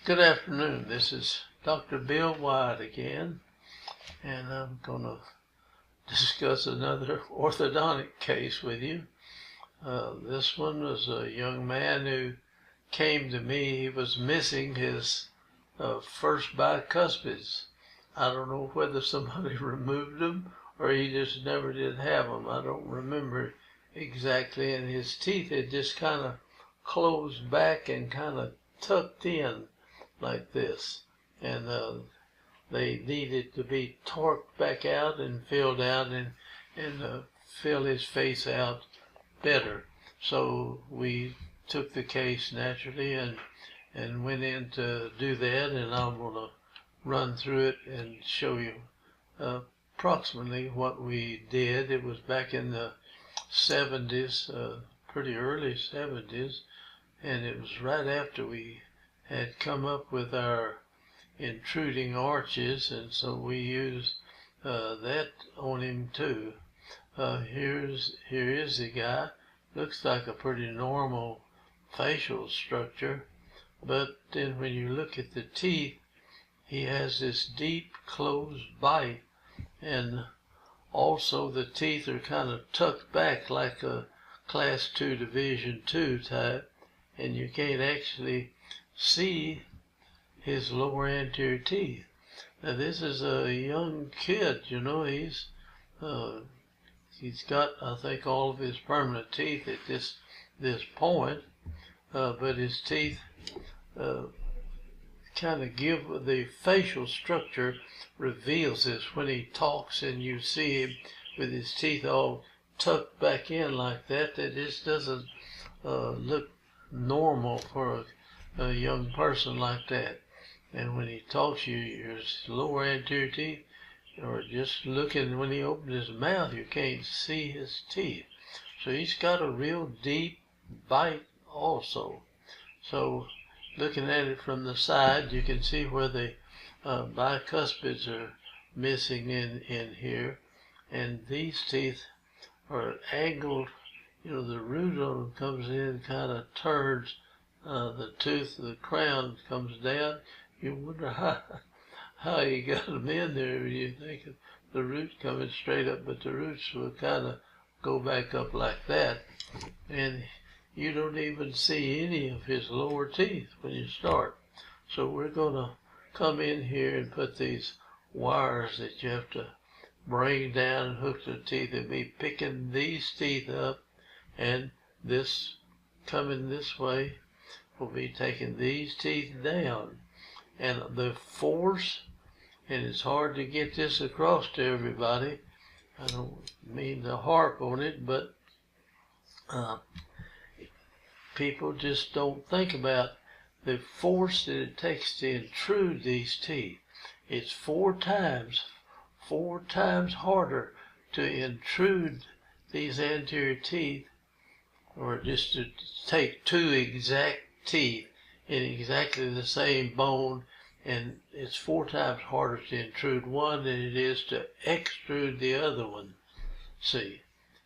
Good afternoon. This is Dr. Bill White again, and I'm going to discuss another orthodontic case with you. This one was a young man who came to me. He was missing his first bicuspids. I don't know whether somebody removed them or he just never did have them. I don't remember exactly, and his teeth had just kind of closed back and kind of tucked in like this, and they needed to be torqued back out and filled out and fill his face out better. So we took the case naturally and went in to do that, and I'm going to run through it and show you approximately what we did. It was back in the 70s, pretty early 70s, and it was right after we had come up with our intruding arches, and so we used that on him too. Here is the guy. Looks like a pretty normal facial structure, but then when you look at the teeth, he has this deep closed bite, and also the teeth are kind of tucked back like a class 2 division 2 type, and you can't actually see his lower anterior teeth. Now this is a young kid, you know. He's got, I think, all of his permanent teeth at this point, but his teeth kind of give the facial structure reveals this when he talks, and you see him with his teeth all tucked back in like that. That just doesn't look normal for a young person like that. And when he talks, your lower anterior teeth, or just looking when he opens his mouth, you can't see his teeth. So he's got a real deep bite also. So looking at it from the side, you can see where the bicuspids are missing in here, and these teeth are angled. You know, the root of them comes in, kind of turns. The tooth, the crown comes down. You wonder how you got them in there. You think of the root coming straight up, but the roots will kind of go back up like that, and you don't even see any of his lower teeth when you start. So we're going to come in here and put these wires that you have to bring down and hook the teeth, and be picking these teeth up, and this coming this way will be taking these teeth down. And the force, and it's hard to get this across to everybody, I don't mean to harp on it, but people just don't think about the force that it takes to intrude these teeth. It's four times harder to intrude these anterior teeth, or just to take two exact teeth in exactly the same bone, and it's 4 times harder to intrude one than it is to extrude the other one. See,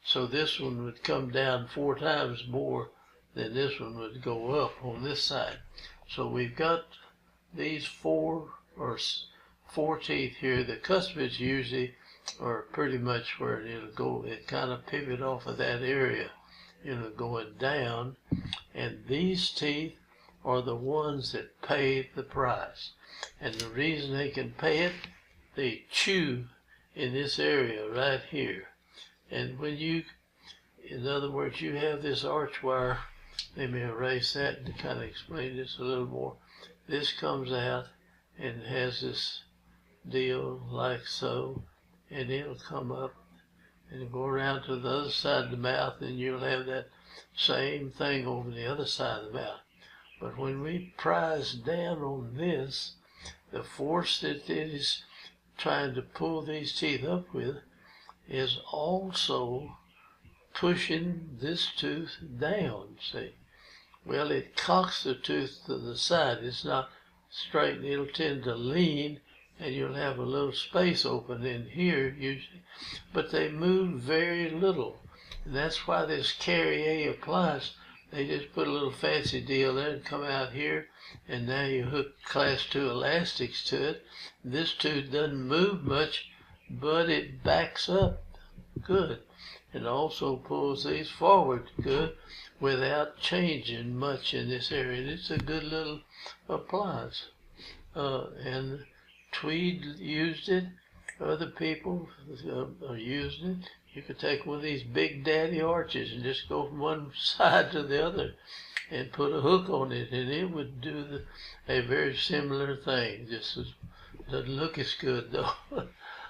so this one would come down 4 times more than this one would go up on this side. So we've got these 4 teeth here. The cuspids usually are pretty much where it'll go. It kind of pivot off of that area, you know, going down, and these teeth are the ones that pay the price. And the reason they can pay it, they chew in this area right here. And when you, in other words, you have this arch wire, let me erase that to kind of explain this a little more. This comes out and has this deal like so, and it'll come up and go around to the other side of the mouth, and you'll have that same thing over the other side of the mouth. But when we prise down on this, the force that it is trying to pull these teeth up with is also pushing this tooth down, see. Well, it cocks the tooth to the side. It's not straight, and it'll tend to lean, and you'll have a little space open in here usually, but they move very little. And that's why this Carrier appliance, They just put a little fancy deal there and come out here, and now you hook class 2 elastics to it. This tooth doesn't move much, but it backs up good. It also pulls these forward good without changing much in this area. It's a good little appliance. And Tweed used it. Other people are using it. You could take one of these big daddy arches and just go from one side to the other and put a hook on it, and it would do a very similar thing. Just doesn't look as good though.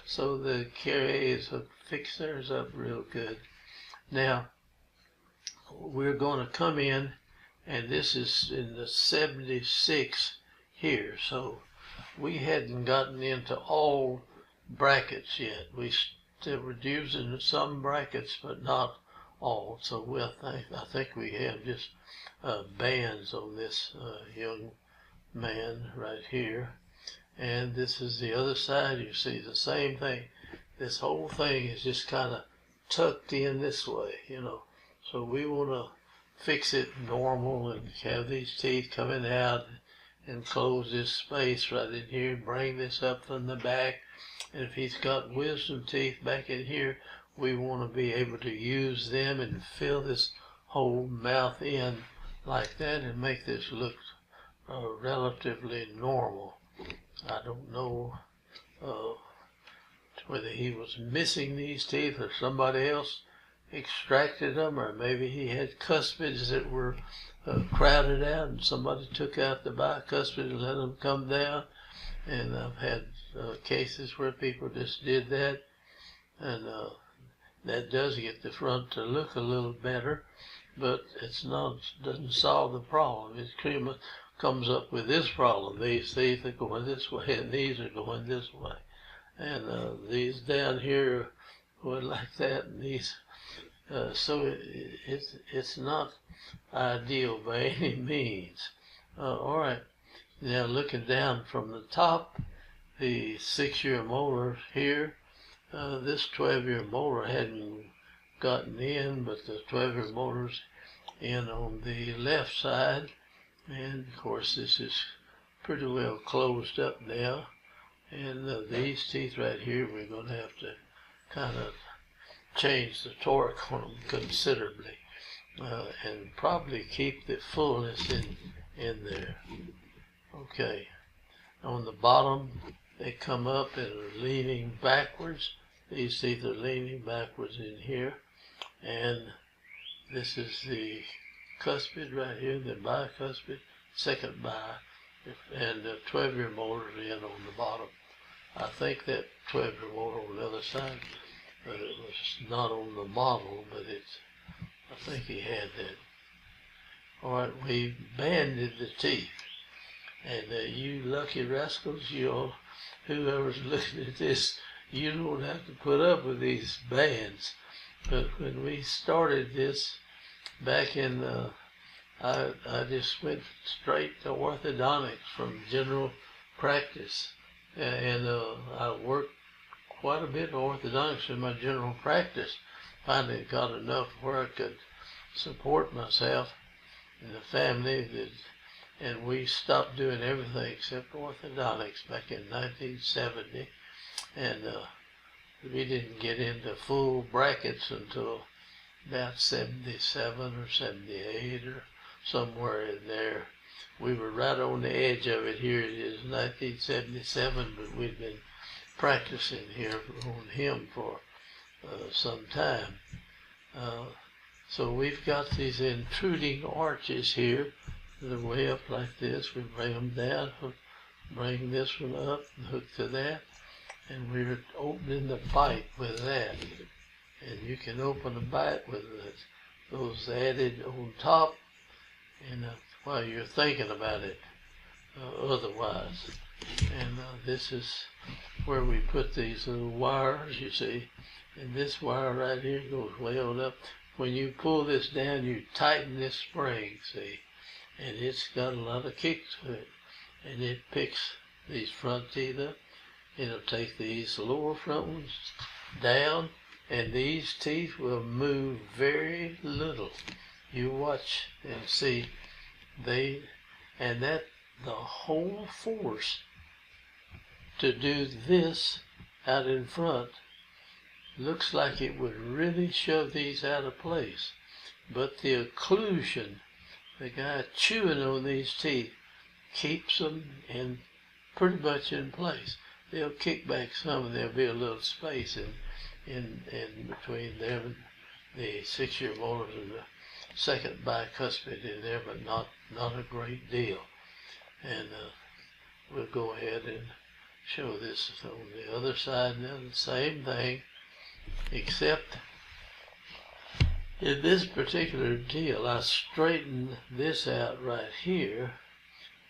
So the carriers have fixed theirs up real good. Now we're going to come in, and this is in the 76 here. So we hadn't gotten into all brackets yet. We still were using some brackets, but not all. So I think we have just bands on this young man right here. And this is the other side. You see the same thing. This whole thing is just kind of tucked in this way, you know. So we want to fix it normal and have these teeth coming out and close this space right in here, bring this up from the back. And if he's got wisdom teeth back in here, we want to be able to use them and fill this whole mouth in like that and make this look relatively normal. I don't know whether he was missing these teeth or somebody else extracted them, or maybe he had cuspids that were crowded out and somebody took out the bicuspid and let them come down. And I've had cases where people just did that, and that does get the front to look a little better, but doesn't solve the problem. It comes up with this problem. These teeth are going this way and these are going this way, and these down here are going like that, and these so it's not ideal by any means. All right, now looking down from the top, the 6-year molar here, this 12-year molar hadn't gotten in, but the 12-year molar's in on the left side, and of course this is pretty well closed up now. And these teeth right here, we're going to have to kind of change the torque on them considerably, and probably keep the fullness in there. Okay, on the bottom they come up and are leaning backwards. These teeth are leaning backwards in here, and this is the cuspid right here, the bicuspid, second bi, and the 12-year molar in on the bottom. I think that 12-year molar on the other side it was not on the model, but I think he had that. All right, we banded the teeth, and you lucky rascals, whoever's looking at this, you don't have to put up with these bands. But when we started this back in, I just went straight to orthodontics from general practice, and I worked quite a bit of orthodontics in my general practice. Finally got enough where I could support myself and the family, and we stopped doing everything except orthodontics back in 1970, and we didn't get into full brackets until about 77 or 78 or somewhere in there. We were right on the edge of it. Here it is, 1977, but we'd been practicing here on him for some time. So we've got these intruding arches here that are way up like this. We bring them down, bring this one up and hook to that, and we're opening the bite with that. And you can open the bite with those added on top, and while you're thinking about it otherwise. And this is where we put these little wires, you see. And this wire right here goes way on up. When you pull this down, you tighten this spring, see. And it's got a lot of kick to it. And it picks these front teeth up. It'll take these lower front ones down, and these teeth will move very little. you watch and see and that the whole force to do this out in front looks like it would really shove these out of place. But the occlusion, the guy chewing on these teeth, keeps them pretty much in place. They'll kick back some and there'll be a little space in between them and the 6-year molars and the second bicuspid in there, but not a great deal. And we'll go ahead and show this on the other side now, the same thing, except in this particular deal, I straightened this out right here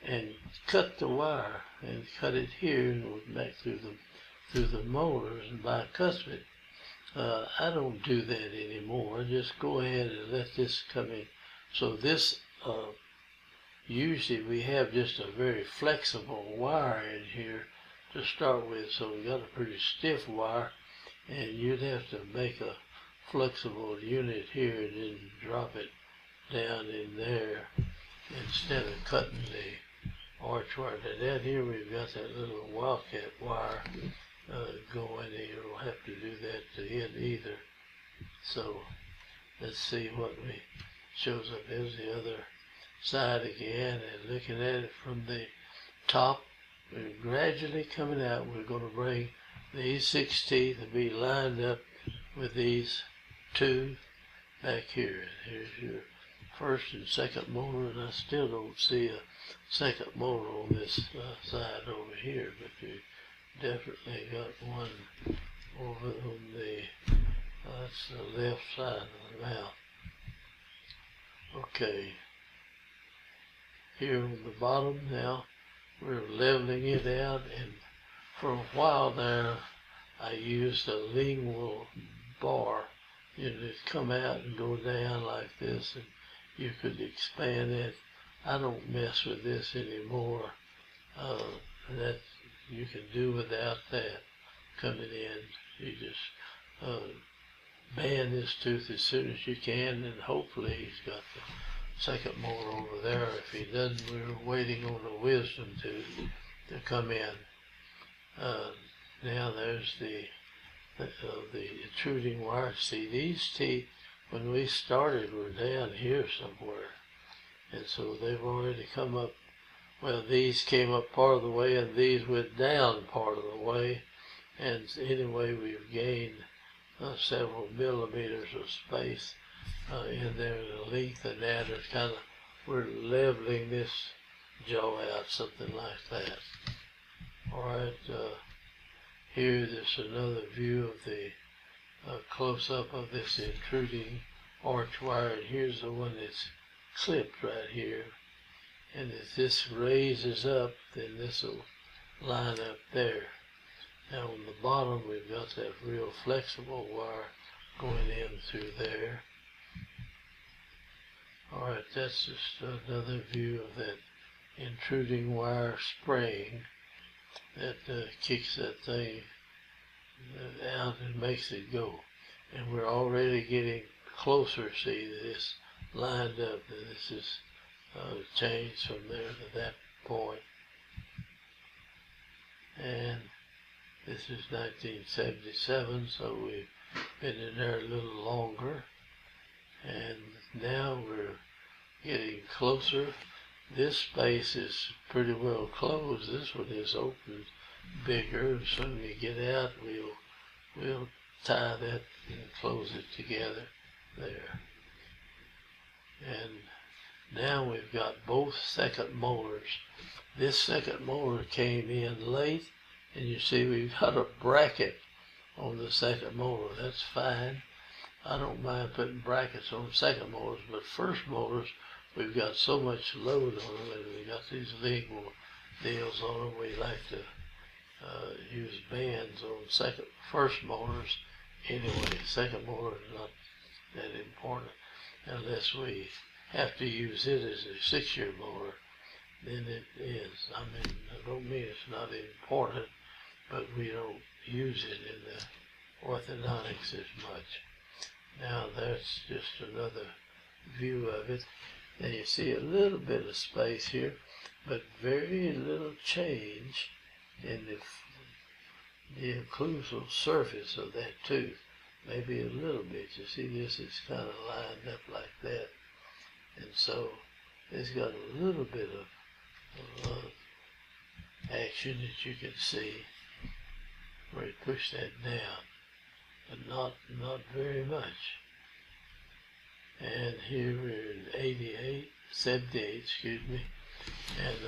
and cut the wire and cut it here and went back through the molars and bicuspid. I don't do that anymore. I just go ahead and let this come in. So this, usually we have just a very flexible wire in here to start with. So we got a pretty stiff wire, and you'd have to make a flexible unit here and then drop it down in there instead of cutting the arch wire. And down here we've got that little wildcat wire going, and you don't have to do that to it either. So let's see what shows up. There's the other side again, and looking at it from the top, we're gradually coming out. We're going to bring these 6 teeth to be lined up with these 2 back here. And here's your first and second molar, and I still don't see a second molar on this side over here, but you definitely got one over on that's the left side of the mouth. Okay, here on the bottom now, we're leveling it out, and for a while there, I used a lingual bar. It'd come out and go down like this, and you could expand it. I don't mess with this anymore. That you can do without that coming in. You just band this tooth as soon as you can, and hopefully he's got the second molar over there. If he doesn't, we're waiting on the wisdom tooth to come in. Now there's the intruding wire. See, these teeth, when we started, were down here somewhere, and so they've already come up. Well, these came up part of the way, and these went down part of the way, and anyway, we've gained several millimeters of space in there to lengthen that. It's kind of, we're leveling this jaw out, something like that. All right, here is another view of the close-up of this intruding arch wire, and here's the one that's clipped right here. And if this raises up, then this will line up there. Now on the bottom, we've got that real flexible wire going in through there. All right, that's just another view of that intruding wire spring that kicks that thing out and makes it go. And we're already getting closer. See, this lined up, and this is changed from there to that point. And this is 1977, so we've been in there a little longer. And now we're getting closer. This space is pretty well closed. This one is open bigger. As soon as we get out, we'll tie that and close it together there. And now we've got both second molars. This second molar came in late, and you see we've got a bracket on the second molar. That's fine. I don't mind putting brackets on second molars, but first molars, we've got so much load on them, and we got these lingual deals on them. We like to use bands on first molars anyway. Second molar is not that important unless we have to use it as a 6-year molar. Then it is. I mean, I don't mean it's not important, but we don't use it in the orthodontics as much. Now that's just another view of it. And you see a little bit of space here, but very little change in the occlusal surface of that tooth. Maybe a little bit. You see this is kind of lined up like that. And so it's got a little bit of action that you can see where you push that down, but not very much. And here we're in 78, excuse me, and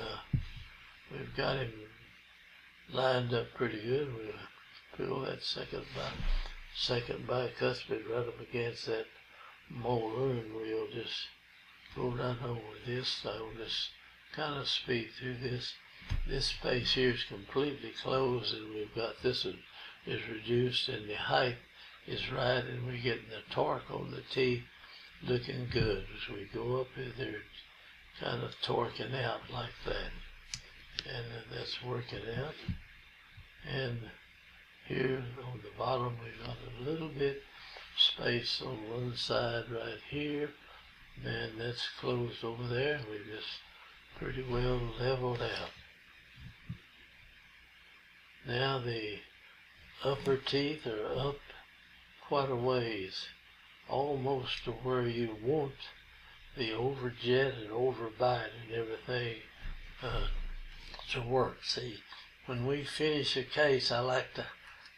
we've got him lined up pretty good. We'll pull that second bicuspid right up against that molar, and we'll just go right over this. I will just kind of speed through this. This space here is completely closed, and we've got this is reduced, and the height is right, and we're getting the torque on the teeth looking good. As we go up here, they're kind of torquing out like that, and that's working out. And here on the bottom, we've got a little bit space on one side right here, and that's closed over there. We just pretty well leveled out. Now the upper teeth are up quite a ways, almost to where you want the overjet and overbite and everything to work. See, when we finish a case, I like to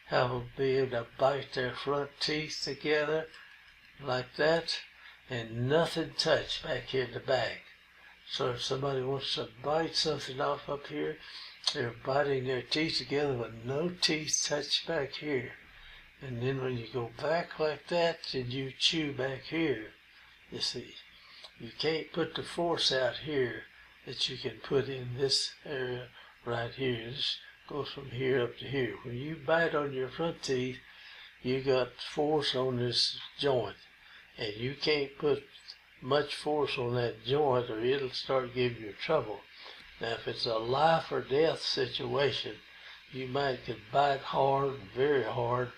have them be able to bite their front teeth together like that, and nothing touch back here in the back. So if somebody wants to bite something off up here, they're biting their teeth together with no teeth touch back here. And then when you go back like that, and you chew back here, you see, you can't put the force out here that you can put in this area right here. This goes from here up to here. When you bite on your front teeth, you got force on this joint, and you can't put much force on that joint or it'll start giving you trouble. Now if it's a life or death situation, you might could bite hard, very hard,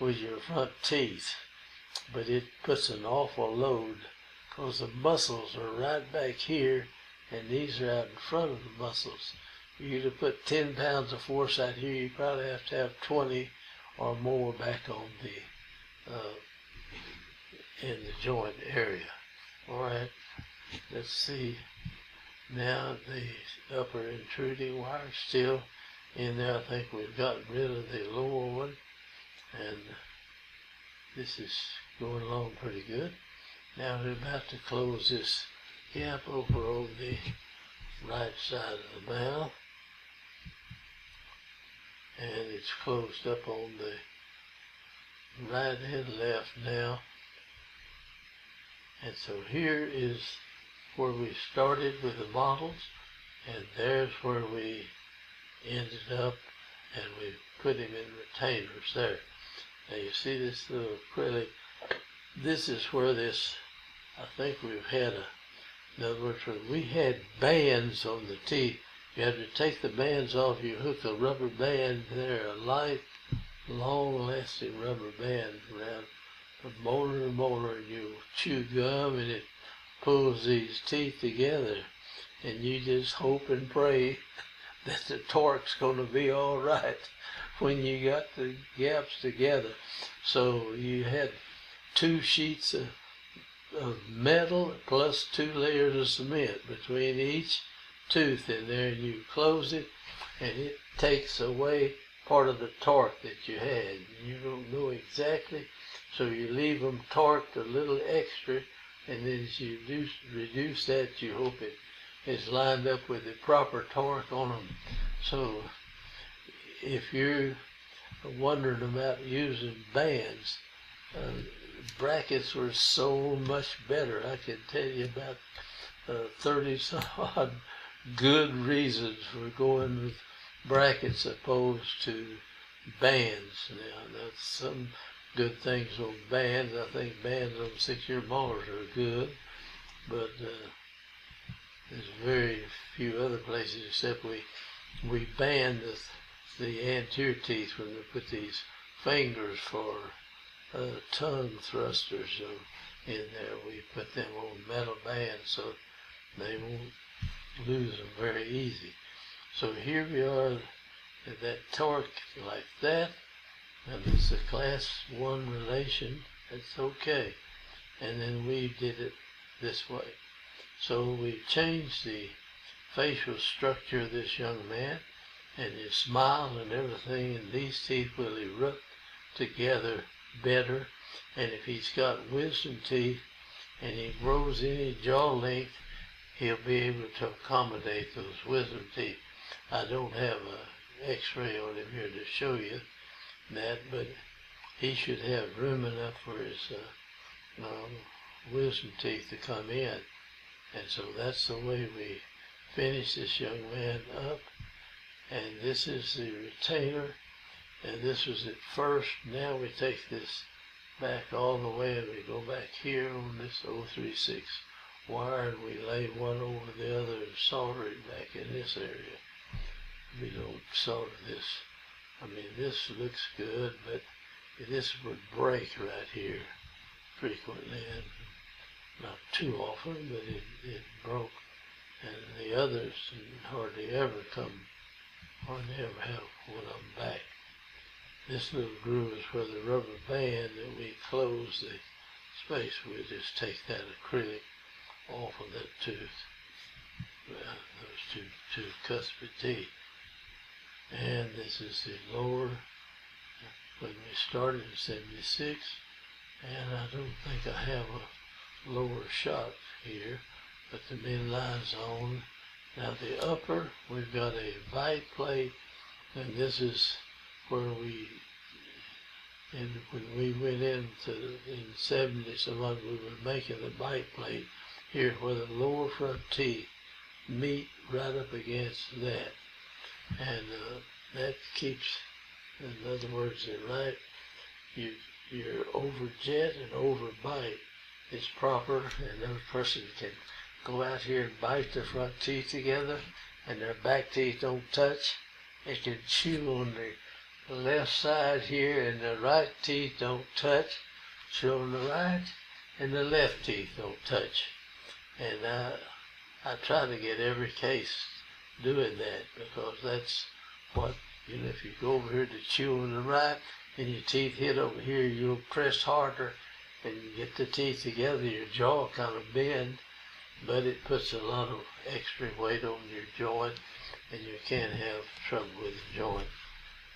with your front teeth, but it puts an awful load because the muscles are right back here and these are out in front of the muscles. For you to put 10 pounds of force out here, you probably have to have 20 or more back on the in the joint area. All right, let's see. Now the upper intruding wire still in there. I think we've gotten rid of the lower one, and this is going along pretty good. Now we're about to close this gap over on the right side of the mouth, and it's closed up on the right and left now. And so here is where we started with the models, and there's where we ended up, and we put him in retainers there. Now you see this little acrylic, this is where this, I think we've had in other words, when we had bands on the teeth, you had to take the bands off, you hook a rubber band there, a light, long-lasting rubber band around from molar to molar, and you chew gum and it pulls these teeth together, and you just hope and pray that the torque's going to be all right when you got the gaps together. So you had 2 sheets of metal plus 2 layers of cement between each tooth in there, and you close it and it takes away part of the torque that you had. You don't know exactly, so you leave them torqued a little extra, and then as you reduce that, you hope it is lined up with the proper torque on them. So if you're wondering about using bands, brackets were so much better. I can tell you about 30-some-odd good reasons for going with brackets opposed to bands. Now, that's some good things on bands. I think bands on 6-year molars are good, but there's very few other places except we band the anterior teeth when we put these fingers for tongue thrusters. So in there. We put them on metal bands so they won't lose them very easy. So here we are at that torque like that, and it's a class 1 relation. That's okay. And then we did it this way. So we changed the facial structure of this young man, and his smile and everything, and these teeth will erupt together better. And if he's got wisdom teeth and he grows any jaw length, he'll be able to accommodate those wisdom teeth. I don't have an x-ray on him here to show you that, but he should have room enough for his wisdom teeth to come in. And so that's the way we finish this young man up. And this is the retainer, and this was at first. Now we take this back all the way, and we go back here on this 036 wire, and we lay one over the other and solder it back in this area. We don't solder this. I mean, this looks good, but this would break right here frequently, and not too often, but it broke. And the others hardly ever have one of them back. This little groove is where the rubber band that we close the space. We'll just take that acrylic off of that tooth, those two cuspid teeth. And this is the lower, when we started in 76, and I don't think I have a lower shot here, but the midline's on. Now the upper, we've got a bite plate, and this is where when we went into in the 70s, we were making the bite plate here where the lower front teeth meet right up against that. And that keeps, in other words, they're right, your overjet and overbite is proper, and no person can go out here and bite their front teeth together and their back teeth don't touch. They can chew on the left side here and the right teeth don't touch. Chew on the right and the left teeth don't touch. And I try to get every case doing that, because that's what, if you go over here to chew on the right and your teeth hit over here, you'll press harder and you get the teeth together, your jaw kind of bend, but it puts a lot of extra weight on your joint, and you can have trouble with the joint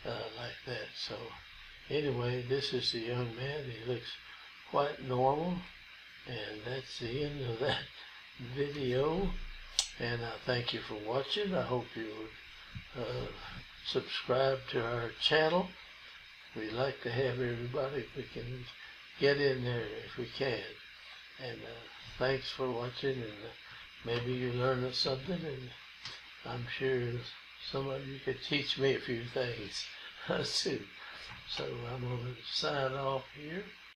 like that. So anyway, this is the young man. He looks quite normal, and that's the end of that video. And I thank you for watching. I hope you would subscribe to our channel. We like to have everybody, if we can get in there if we can. And thanks for watching, and maybe you learned something, and I'm sure some of you could teach me a few things too. So I'm going to sign off here.